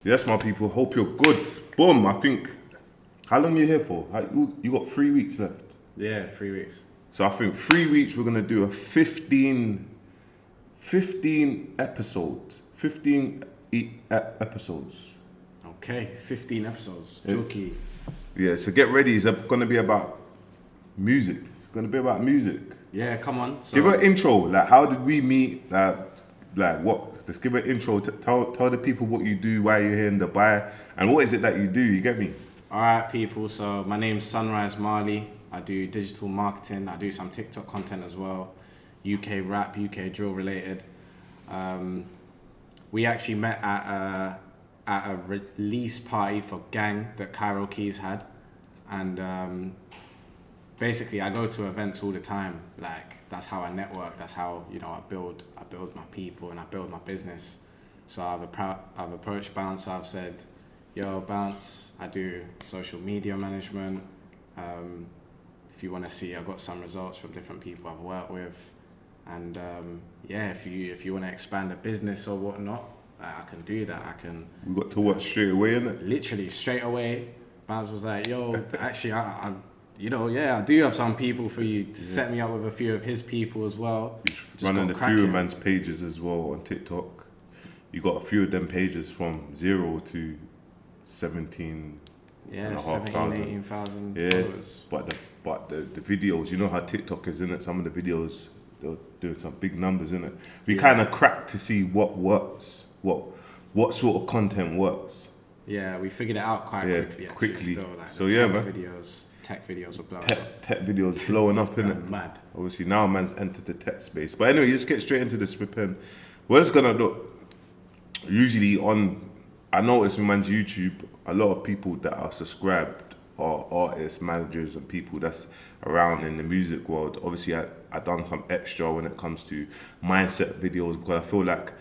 Yes, my people. Hope you're good. Boom. I think. How long you here for? You got 3 weeks left. Yeah, 3 weeks. So I think 3 weeks we're gonna do a 15 episodes. 15 episodes. Okay, 15 episodes. Yeah. Jokey. Yeah. So get ready. It's gonna be about music. It's gonna be about music. Yeah, come on. So, Give her an intro. Like, how did we meet? Like what? Let's give an intro. Tell the people what you do, why you're here in Dubai, and what is it that you do. You get me? all right, people. So my name's Sunrise Marley. I do digital marketing. I do some TikTok content as well. UK rap, UK drill related. We actually met at a release party for Gang that Cairo Keys had, and basically I go to events all the time. Like, that's how I network. That's how I build my people and I build my business. So I've approached Bounce. I've said, yo, Bounce, I do social media management. If you want to see, I've got some results from different people I've worked with, and if you want to expand a business or whatnot, I can do that. I can We got to work straight away, innit? literally straight away. Bounce was like, yo, actually, I I do have some people for you to set me up with a few of his people as well. He's running got a few of cracking. man's pages as well on TikTok. You got a few of them pages from 0 to 17 Yeah, and a half 17, thousand. 18,000 Yeah, followers. but the videos, you know how TikTok is, innit? Some of the videos, they'll do some big numbers, innit? We Yeah. kind of cracked to see what works, what sort of content works. Yeah, we figured it out quite Yeah, quickly. Actually, quickly. Still, like So the yeah, tech man. tech videos were blowing up. Tech videos blowing up, innit? Mad. Obviously now man's entered the tech space. But anyway, let's get straight into this flipping. We're just gonna look. Usually I notice on man's YouTube, a lot of people that are subscribed are artists, managers, and people that's around in the music world. Obviously, I done some extra when it comes to mindset videos because I feel like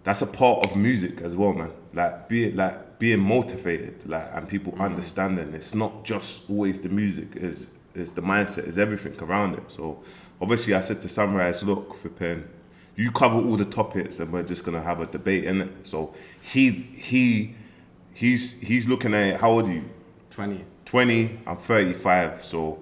that's a part of music as well, man. Like being motivated, and people understanding. It's not just always the music. Is the mindset. Is everything around it. So obviously, I said to Sunrise, look, flipping. You cover all the topics, and we're just gonna have a debate in it. So he's looking at it. How old are you? 20. 20. I'm 35. So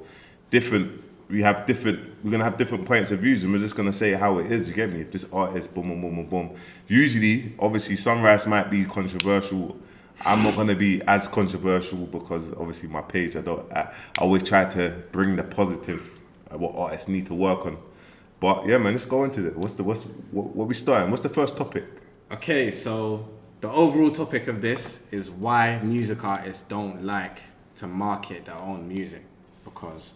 different. We're gonna have different points of views, and we're just gonna say how it is. You get me? If this artist, boom, boom, boom, boom, boom. Usually, obviously, Sunrise might be controversial. I'm not gonna be as controversial because obviously my page. I always try to bring the positive, what artists need to work on. But yeah, man, let's go into it. What we starting? What's the first topic? Okay, so the overall topic of this is why music artists don't like to market their own music, because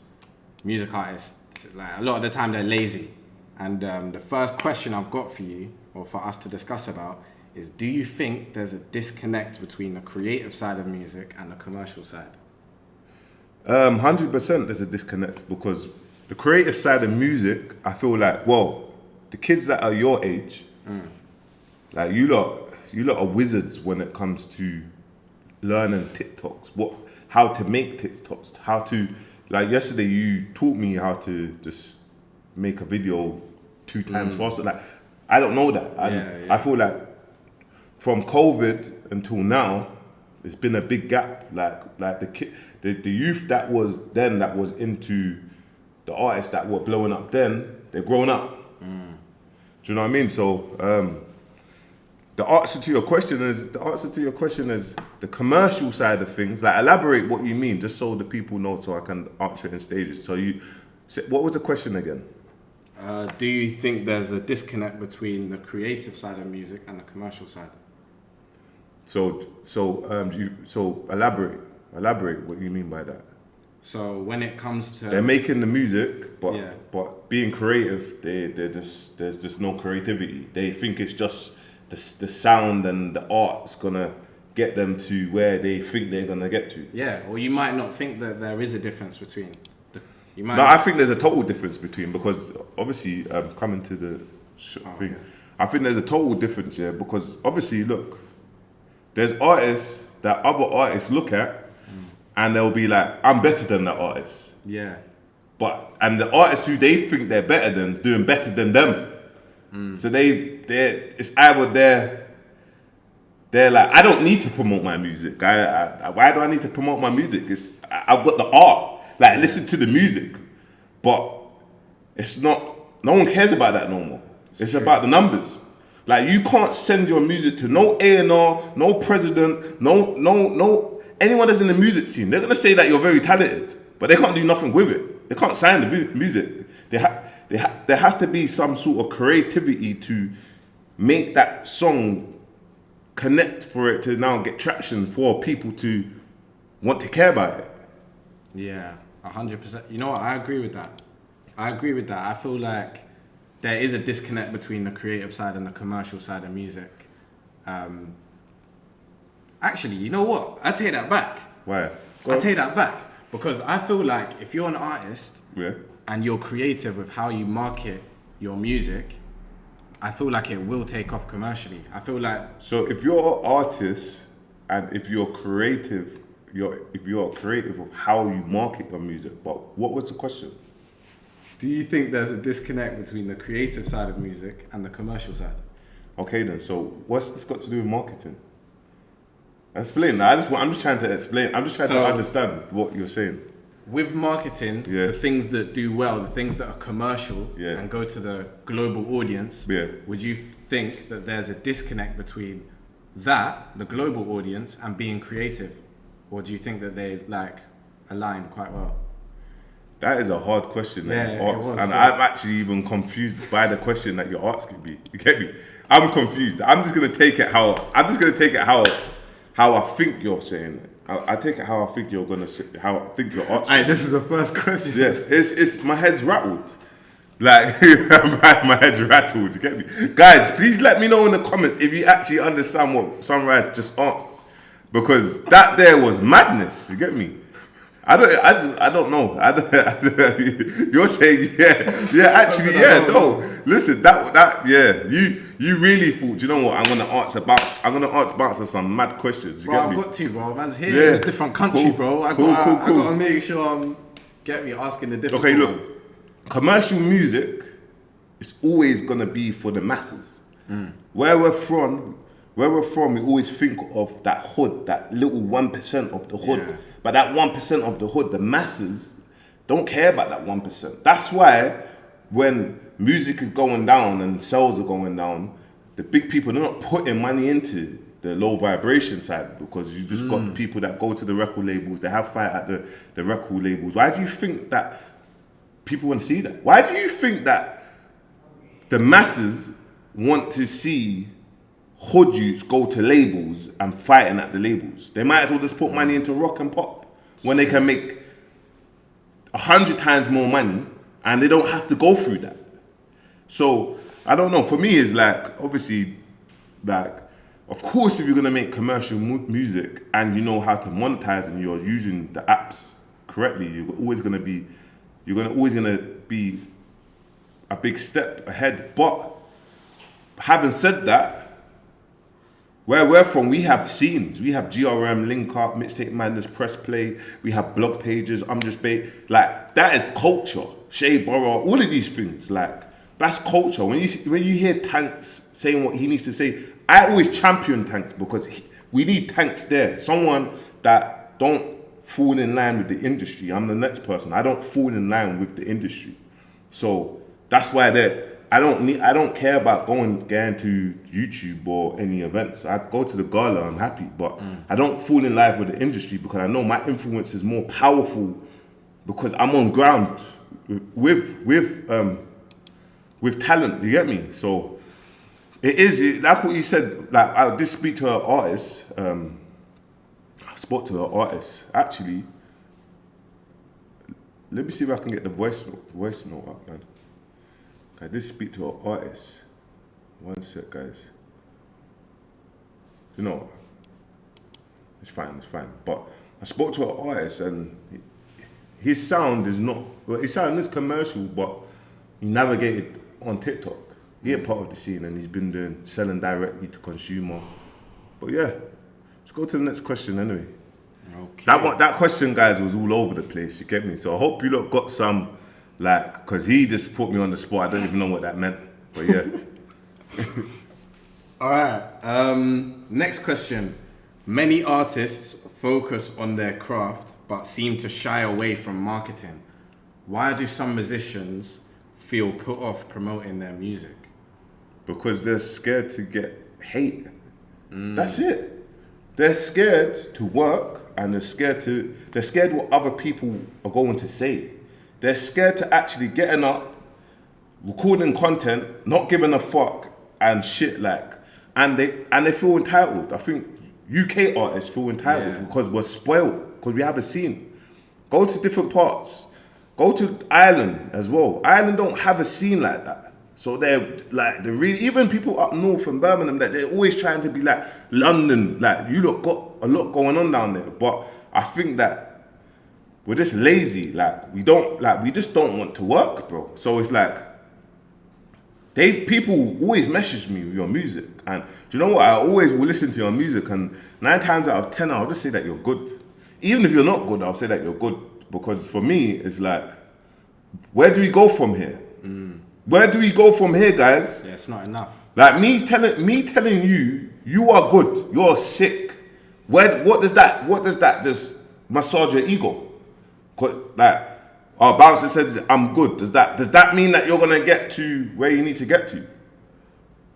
music artists, like, a lot of the time they're lazy. And the first question I've got for you, or for us to discuss about, is do you think there's a disconnect between the creative side of music and the commercial side? 100% there's a disconnect because the creative side of music, I feel like, well, the kids that are your age, like you lot are wizards when it comes to learning TikToks, how to make TikToks, how to, like yesterday you taught me how to just make a video 2 times faster. Like, I don't know that. Yeah. I feel like from COVID until now, there's been a big gap. Like the youth that was into the artists that were blowing up then, they're grown up. Do you know what I mean? So the answer to your question is the commercial side of things. Like, elaborate what you mean, just so the people know, so I can answer it in stages. So what was the question again? Do you think there's a disconnect between the creative side of music and the commercial side? So elaborate what you mean by that. So when it comes to They're making the music, but Yeah. but being creative, there's just no creativity. They think it's just the sound and the art's gonna get them to where they think they're gonna get to. Yeah, or you might not think that there is a difference between you might No, I think there's a total difference between, because obviously coming to the thing, okay. I think there's a total difference here because obviously, look, there's artists that other artists look at and they'll be like, I'm better than that artist. Yeah. And the artists who they think they're better than is doing better than them. So it's either they're like, I don't need to promote my music. Why do I need to promote my music? I've got the art. Like, listen to the music. But it's not, no one cares about that no more. It's about the numbers. Like, you can't send your music to no A&R, no president, no anyone that's in the music scene. They're gonna say that you're very talented, but they can't do nothing with it. They can't sign the music. There has to be some sort of creativity to make that song connect for it to now get traction for people to want to care about it. Yeah, 100%. You know what? I agree with that. I feel like there is a disconnect between the creative side and the commercial side of music. Actually, you know what? I take that back. Why? I take that back because I feel like if you're an artist Yeah. and you're creative with how you market your music, I feel like it will take off commercially. I feel like So if you're an artist and if you're creative, if you're creative of how you market your music, but what was the question? do you think there's a disconnect between the creative side of music and the commercial side? Okay then, so what's this got to do with marketing? Explain. I'm just trying to explain. I'm just trying to understand what you're saying. With marketing, Yeah. the things that do well, the things that are commercial Yeah. and go to the global audience, Yeah. would you think that there's a disconnect between that, the global audience, and being creative? Or do you think that they like align quite well? That is a hard question that Yeah, you it asked, was, and yeah. I'm actually even confused by the question that you're asking me. You get me? I'm confused. I'm just gonna take it how I think you're saying it. I take it how I think you're gonna say, how I think you're asking. Alright, this is the first question. Yes, it's my head's rattled. Like my head's rattled. You get me, guys? Please let me know in the comments if you actually understand what Sunrise just asked, because that there was madness. You get me? I don't know. You're saying actually no. Listen, you really thought, you know what? I'm gonna ask Bouncer some mad questions. You Bro, get I've me? got to, bro. Man's here in a different country, Cool. bro. I Cool. gotta make sure I'm asking the different Okay, ones. look, commercial music is always gonna be for the masses. Where we're from, we always think of that hood, that little 1% of the hood. Yeah. But that 1% of the hood, the masses, don't care about that 1%. That's why when music is going down and sales are going down, the big people, they're not putting money into the low vibration side, because you just got people that go to the record labels, they have fight at the record labels. Why do you think that people want to see that? Why do you think that the masses want to see hood youths go to labels and fighting at the labels? They might as well just put money into rock and pop when they can make 100 times more money and they don't have to go through that. So I don't know. For me, it's like, obviously, like, of course, if you're gonna make commercial music and you know how to monetize and you're using the apps correctly, you're always gonna be a big step ahead. But having said that, where we're from, we have scenes. We have GRM, Link Up, Mixtape Madness, Press Play. We have blog pages, I'm Just Bait. Like, that is culture. Shea Borough, all of these things. Like, that's culture. When you hear Tanks saying what he needs to say, I always champion Tanks because we need Tanks there. Someone that don't fall in line with the industry. I'm the next person. I don't fall in line with the industry. So that's why I don't care about going to YouTube or any events. I go to the gala, I'm happy, but I don't fall in line with the industry because I know my influence is more powerful because I'm on ground with talent. You get me? So like what you said. Like, I did speak to an artist. I spoke to an artist actually. Let me see if I can get the voice note up, man. I did speak to an artist. One sec, guys. You know, it's fine. But I spoke to an artist and his sound is not, well, his sound is commercial, but he navigated on TikTok. He ain't part of the scene and he's been selling directly to consumer. But yeah, let's go to the next question anyway. Okay. That question, guys, was all over the place, you get me? So I hope you lot got some, like, because he just put me on the spot. I don't even know what that meant, but yeah. All right. Next question. Many artists focus on their craft but seem to shy away from marketing. Why do some musicians feel put off promoting their music? Because they're scared to get hate. That's it. They're scared to work, and they're scared what other people are going to say. They're scared to actually getting up, recording content, not giving a fuck and shit like, and they feel entitled. I think UK artists feel entitled because we're spoiled, because we have a scene. Go to different parts. Go to Ireland as well. Ireland don't have a scene like that. So they're really, even people up north from Birmingham, that they're always trying to be like London, like you lot got a lot going on down there. But I think that we're just lazy. We just don't want to work, bro. So it's like, people always message me with your music, and do you know what? I always will listen to your music, and 9 times out of 10, I'll just say that you're good. Even if you're not good, I'll say that you're good, because for me, it's like, where do we go from here? Where do we go from here, guys? Yeah, it's not enough. Like me telling you, you are good, you're sick. What does that just massage your ego? Bouncer said I'm good. Does that mean that you're gonna get to where you need to get to?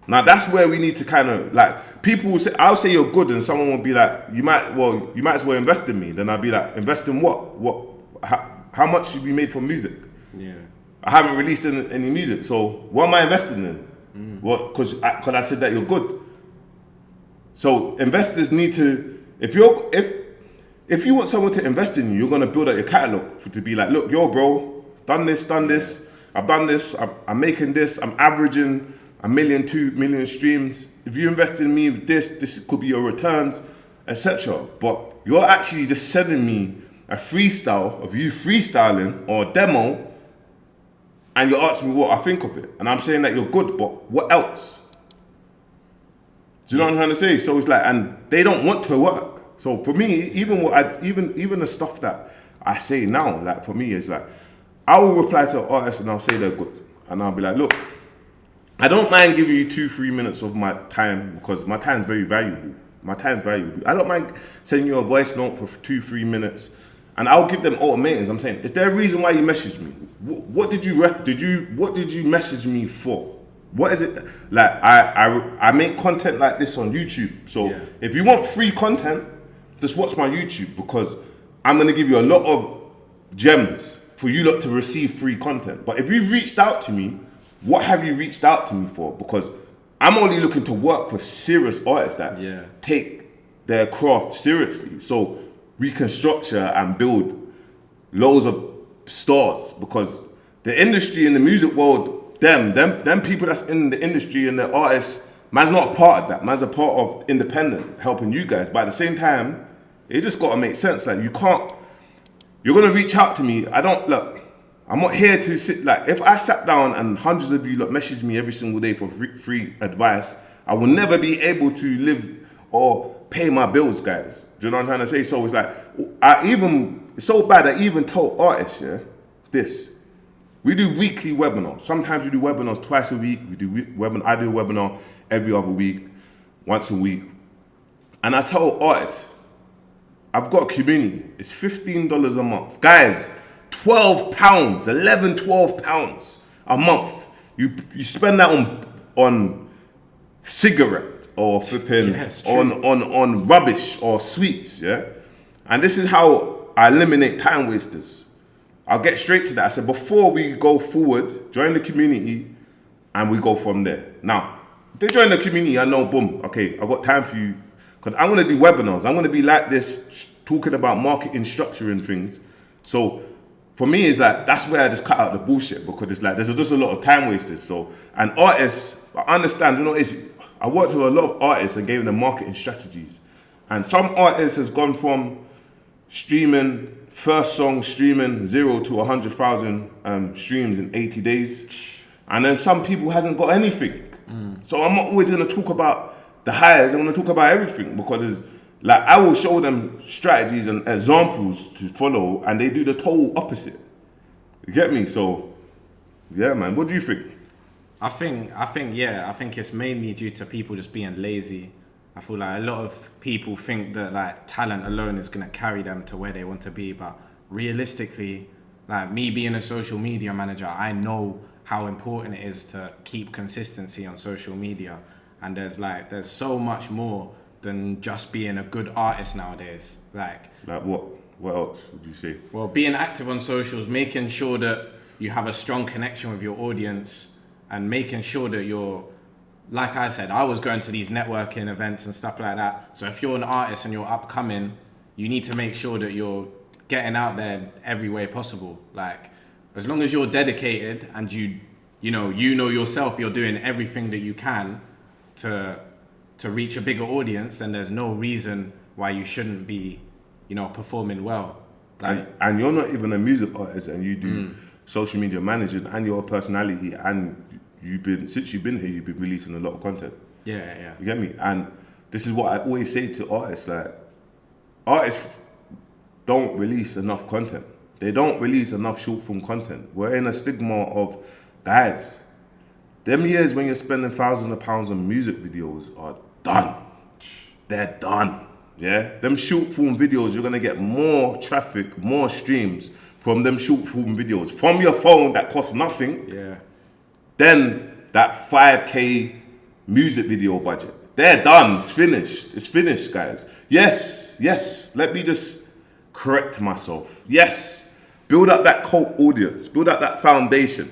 Now that's where we need to kind of like, people will say, I'll say you're good, and someone will be like, you might as well invest in me. Then I'll be like, invest in what? How much should be made from music? Yeah. I haven't released any music, so what am I investing in? What? Because I said that you're good. So investors need to, if you want someone to invest in you, you're gonna build out your catalog to be like, look, yo, bro, done this, I've done this, I'm making this, I'm averaging 1 million, 2 million streams. If you invest in me with this could be your returns, etc. But you're actually just sending me a freestyle of you freestyling or a demo, and you're asking me what I think of it, and I'm saying that you're good, but what else? Do you know what I'm trying to say? So it's like, and they don't want to work. So for me, even the stuff that I say now, like for me, is like, I will reply to artists and I'll say they're good, and I'll be like, look, I don't mind giving you 2-3 minutes of my time, because my time's very valuable. I don't mind sending you a voice note for 2-3 minutes, and I'll give them ultimatums. I'm saying, is there a reason why you messaged me? What did you message me for? What is it? Like, I make content like this on YouTube. So if you want free content, just watch my YouTube, because I'm gonna give you a lot of gems for you lot to receive free content. But if you've reached out to me, what have you reached out to me for? Because I'm only looking to work with serious artists that take their craft seriously, so we can structure and build loads of stars. Because the industry in the music world, them people that's in the industry and the artists, man's not a part of that. Man's a part of independent, helping you guys. But at the same time, it just gotta make sense. Like, you're gonna reach out to me. I'm not here to sit, like, if I sat down and hundreds of you message me every single day for free advice, I will never be able to live or pay my bills, guys. Do you know what I'm trying to say? So it's like, it's so bad I even told artists, this. We do weekly webinars. Sometimes we do webinars twice a week. I do a webinar every other week, once a week. And I tell artists, I've got a community. It's $15 a month. Guys, £12, £11-12 a month. You spend that on cigarette or flipping on rubbish or sweets, And this is how I eliminate time wasters. I'll get straight to that. I said, before we go forward, join the community, and we go from there. Now, if they join the community, I know, boom, okay, I've got time for you, because I'm going to do webinars. I'm going to be like this, talking about marketing structure and things. So for me, it's like, that's where I just cut out the bullshit, because it's like, there's just a lot of time wasters. So, and artists, I understand, I worked with a lot of artists and gave them marketing strategies. And some artists has gone from first song streaming 0 to 100,000 streams in 80 days. And then some people hasn't got anything. So I'm not always gonna talk about the highs, I'm gonna talk about everything, because like, I will show them strategies and examples to follow, and they do the total opposite. You get me? So, yeah, man, what do you think? I think yeah, I think it's mainly due to people just being lazy. I feel like a lot of people think that like talent alone is gonna carry them to where they want to be, but realistically, like me being a social media manager, I know how important it is to keep consistency on social media. And there's so much more than just being a good artist nowadays. Like what? What else would you say? Well, being active on socials, making sure that you have a strong connection with your audience, and making sure that you're, like I said, I was going to these networking events and stuff like that. So if you're an artist and you're upcoming, you need to make sure that you're getting out there every way possible. Like, as long as you're dedicated and you know yourself, you're doing everything that you can to reach a bigger audience, then there's no reason why you shouldn't be, performing well. Like, And you're not even a music artist, and you do social media managing, and you're a personality, and since you've been here, you've been releasing a lot of content. yeah. You get me? And this is what I always say to artists, like, artists don't release enough content. They don't release enough short form content. We're in a stigma of, guys, them years when you're spending thousands of pounds on music videos are done. They're done. Yeah? Them short form videos, you're gonna get more traffic, more streams from them short form videos from your phone that costs nothing. Yeah. Then that 5K music video budget. They're done. It's finished. It's finished, guys. Yes. Let me just correct myself. Yes. Build up that cult audience. Build up that foundation.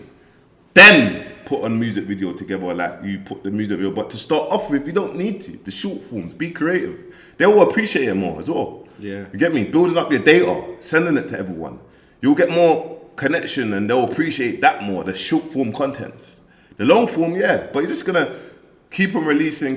Then put on music video together like you put the music video. But to start off with, you don't need to. The short forms. Be creative. They will appreciate it more as well. Yeah. You get me? Building up your data. Sending it to everyone. You'll get more connection and they'll appreciate that more, the short form contents. The long form, yeah, but you're just gonna keep on releasing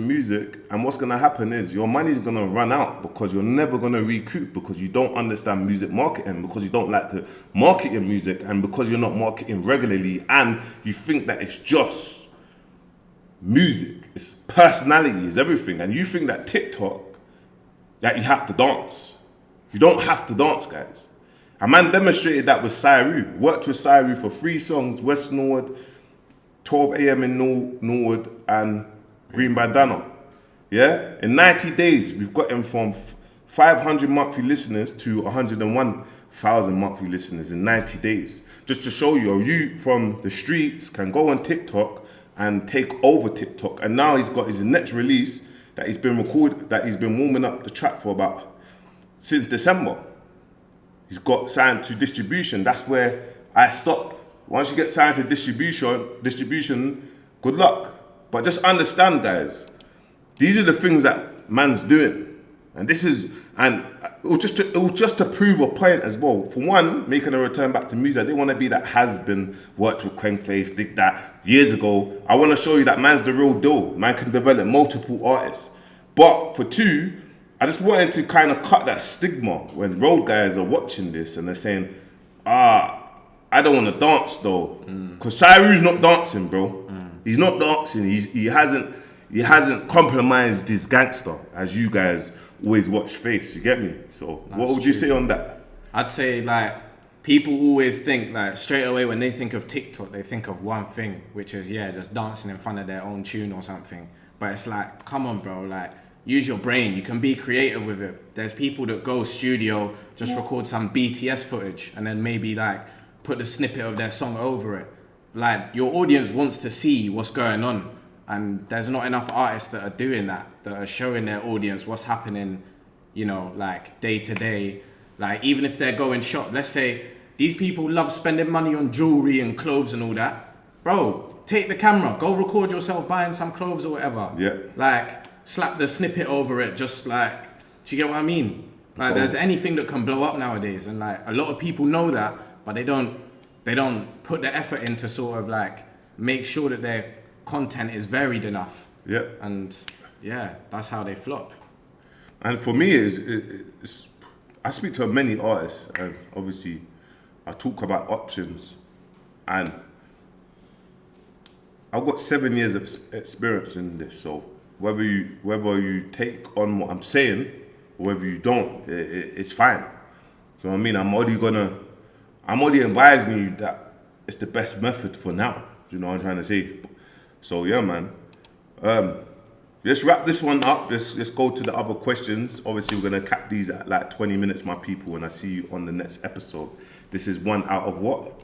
music, and what's gonna happen is your money's gonna run out because you're never gonna recoup, because you don't understand music marketing, because you don't like to market your music, and because you're not marketing regularly, and you think that it's just music, it's personality, it's everything, and you think that TikTok, that you have to dance. You don't have to dance, guys. A man demonstrated that with Cyru. Worked with Cyru for 3 songs, West Norwood, 12 a.m. in Norwood, and Green Bandana. Yeah? In 90 days, we've got him from 500 monthly listeners to 101,000 monthly listeners in 90 days. Just to show you from the streets can go on TikTok and take over TikTok. And now he's got his next release that he's been warming up the track for since December. He's got signed to distribution. That's where I stop. Once you get signed to distribution, good luck. But just understand, guys, these are the things that man's doing. And it will just to prove a point as well. For one, making a return back to music. I didn't want to be that has-been, worked with Quengface, did that years ago. I want to show you that man's the real deal. Man can develop multiple artists. But for 2, I just wanted to kind of cut that stigma when road guys are watching this and they're saying, I don't want to dance though. Because Cyru's not dancing, bro. He's not dancing. He hasn't compromised his gangster, as you guys always watch Face, you get me? So what would you say on that? I'd say, like, people always think, like, straight away when they think of TikTok, they think of one thing, which is, just dancing in front of their own tune or something. But it's like, come on, bro, like, use your brain. You can be creative with it. There's people that go studio, just record some BTS footage, and then maybe, like, put the snippet of their song over it. Like, your audience wants to see what's going on. And there's not enough artists that are doing that are showing their audience what's happening, like day to day. Like, even if they're going shop, let's say these people love spending money on jewelry and clothes and all that. Bro, take the camera, go record yourself buying some clothes or whatever. Yeah. Like, slap the snippet over it, just like, do you get what I mean? Like, there's anything that can blow up nowadays, and like a lot of people know that, but they don't put the effort in to sort of like make sure that their content is varied enough. Yeah. And that's how they flop. And for me, it's I speak to many artists, and obviously I talk about options, and I've got 7 years of experience in this. So whether you take on what I'm saying, or whether you don't, it's fine. You know what I mean? I'm already advising you that it's the best method for now. Do you know what I'm trying to say? So yeah, man. Let's wrap this one up. Let's go to the other questions. Obviously, we're gonna cap these at like 20 minutes, my people, and I see you on the next episode. This is 1 out of what?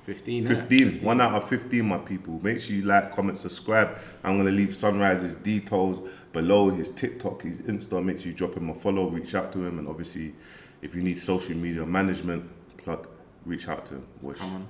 15. 15. 1 out of 15, my people. Make sure you like, comment, subscribe. I'm gonna leave Sunrise's details below, his TikTok, his Insta. Make sure you drop him a follow, reach out to him, and obviously, if you need social media management, reach out to him. Come on.